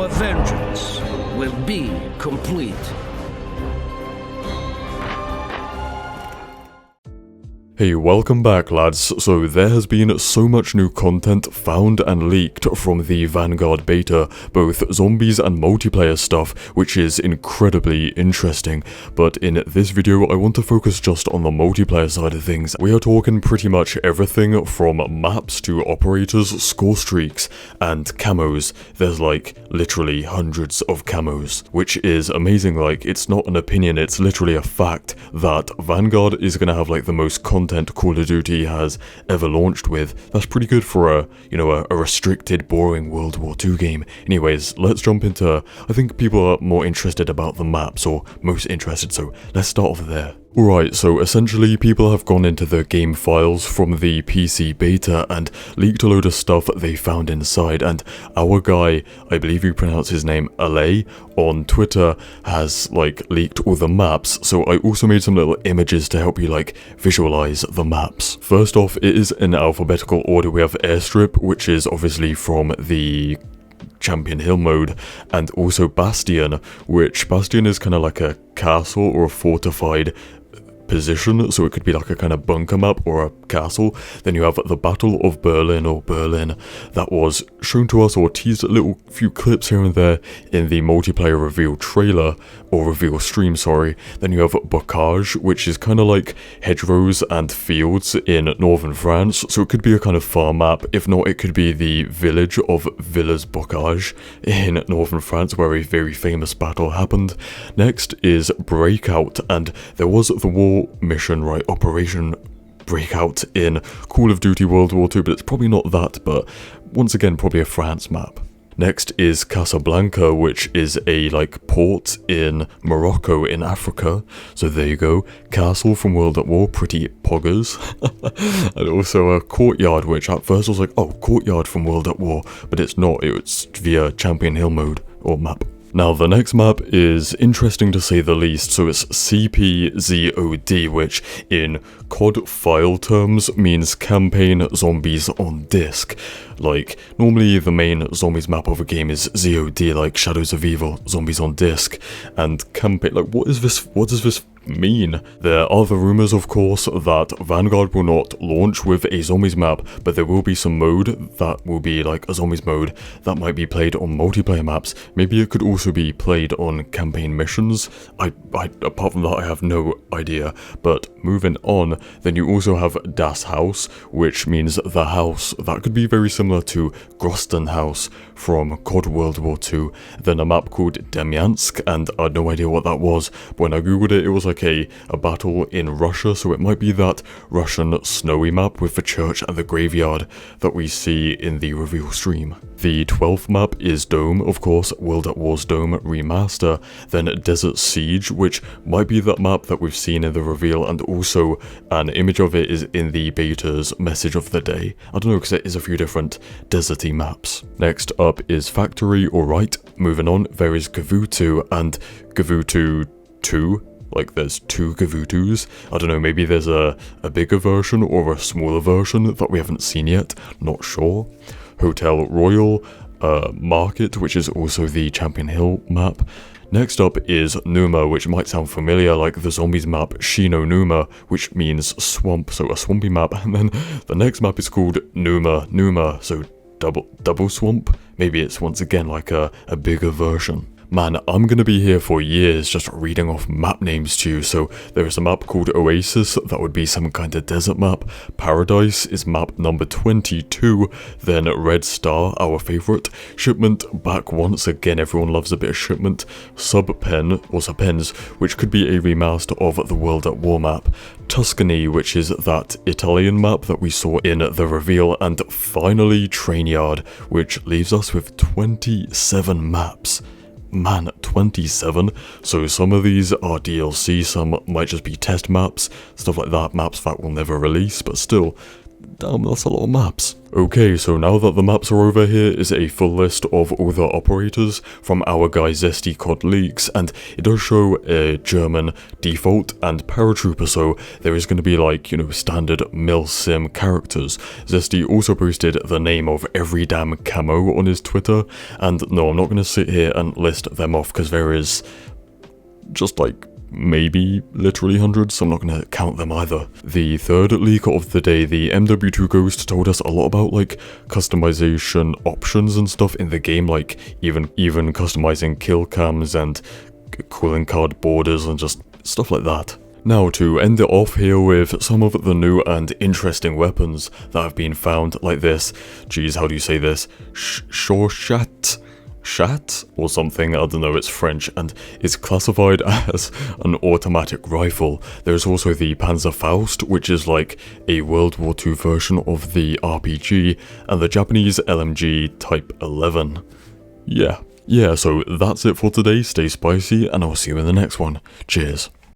our vengeance will be complete. Hey, welcome back lads. So there has been so much new content found and leaked from the Vanguard beta, both zombies and multiplayer stuff, which is incredibly interesting. But in this video I want to focus just on the multiplayer side of things. We are talking pretty much everything from maps to operators, score streaks, and camos. There's like literally hundreds of camos, which is amazing. Like, it's not an opinion, it's literally a fact that Vanguard is gonna have like the most content Call of Duty has ever launched with. That's pretty good for a restricted, boring World War II game. Anyways, let's jump into, I think people are more interested about the maps, or most interested, so let's start off there. Alright, so essentially people have gone into the game files from the PC beta and leaked a load of stuff they found inside, and our guy, I believe you pronounce his name Alay, on Twitter has like leaked all the maps, so I also made some little images to help you like visualize the maps. First off, it is in alphabetical order. We have Airstrip, which is obviously from the Champion Hill mode, and also Bastion, which Bastion is kind of like a castle or a fortified position, so it could be like a kind of bunker map or a castle. Then you have the Battle of Berlin, or Berlin, that was shown to us or teased a little few clips here and there in the multiplayer reveal trailer, or reveal stream, sorry. Then you have Bocage, which is kind of like hedgerows and fields in northern France, so it could be a kind of farm map. If not, it could be the village of Villers-Bocage in northern France, where a very famous battle happened. Next is Breakout, and there was the war mission, right, Operation Breakout in Call of Duty World War II, but it's probably not that, but once again probably a France map. Next is Casablanca, which is a like port in Morocco in Africa, so there you go. Castle from World at War, pretty poggers. And also a courtyard, which at first I was like, oh, courtyard from World at War, but it's not, it's via Champion Hill mode or map. Now the next map is interesting to say the least, so it's CPZOD, which in COD file terms means Campaign Zombies on Disk. Like, normally the main zombies map of a game is ZOD, like Shadows of Evil, Zombies on Disk, and campaign, like what does this mean? There are the rumors, of course, that Vanguard will not launch with a zombies map, but there will be some mode that will be like a zombies mode that might be played on multiplayer maps. Maybe it could also be played on campaign missions. Apart from that, I have no idea. But moving on, then you also have Das Haus, which means the house. That could be very similar to Grosten House from COD World War II. Then a map called Demyansk, and I had no idea what that was. But when I googled it, it was like a battle in Russia, so it might be that Russian snowy map with the church and the graveyard that we see in the reveal stream. The 12th map is Dome, of course, World at War's Dome remaster. Then Desert Siege, which might be that map that we've seen in the reveal, and also an image of it is in the beta's message of the day. I don't know, because it is a few different deserty maps. Next up is Factory. Alright, moving on, there is Gavutu and Gavutu 2. Like, there's two Gavutus. I don't know, maybe there's a bigger version or a smaller version that we haven't seen yet. Not sure. Hotel Royal, Market, which is also the Champion Hill map. Next up is Numa, which might sound familiar, like the zombies map Shino Numa, which means swamp, so a swampy map. And then the next map is called Numa, so double swamp. Maybe it's once again like a bigger version. Man, I'm gonna be here for years just reading off map names to you. So there is a map called Oasis, that would be some kind of desert map. Paradise is map number 22. Then Red Star, our favourite. Shipment, back once again, everyone loves a bit of Shipment. Subpen, or Subpens, which could be a remaster of the World at War map. Tuscany, which is that Italian map that we saw in the reveal. And finally Trainyard, which leaves us with 27 maps. Man, 27. So some of these are DLC, some might just be test maps, stuff like that, maps that will never release, but still, damn, that's a lot of maps. Okay, so now that the maps are over, here is a full list of all the operators from our guy Zesty COD Leaks, and it does show a German default and paratrooper, so there is going to be like, you know, standard milsim characters. Zesty also posted the name of every damn camo on his Twitter, and no, I'm not going to sit here and list them off because there is just like maybe literally hundreds, so I'm not going to count them either. The third leak of the day, the MW2 Ghost, told us a lot about like customization options and stuff in the game, like even customizing kill cams and cooling card borders and just stuff like that. Now to end it off here with some of the new and interesting weapons that have been found, like this, geez, how do you say this, Shat or something, I don't know, it's French, and it's classified as an automatic rifle. There's also the Panzer Faust, which is like a World War II version of the RPG, and the Japanese LMG Type 11. Yeah, so that's it for today. Stay spicy, and I'll see you in the next one. Cheers.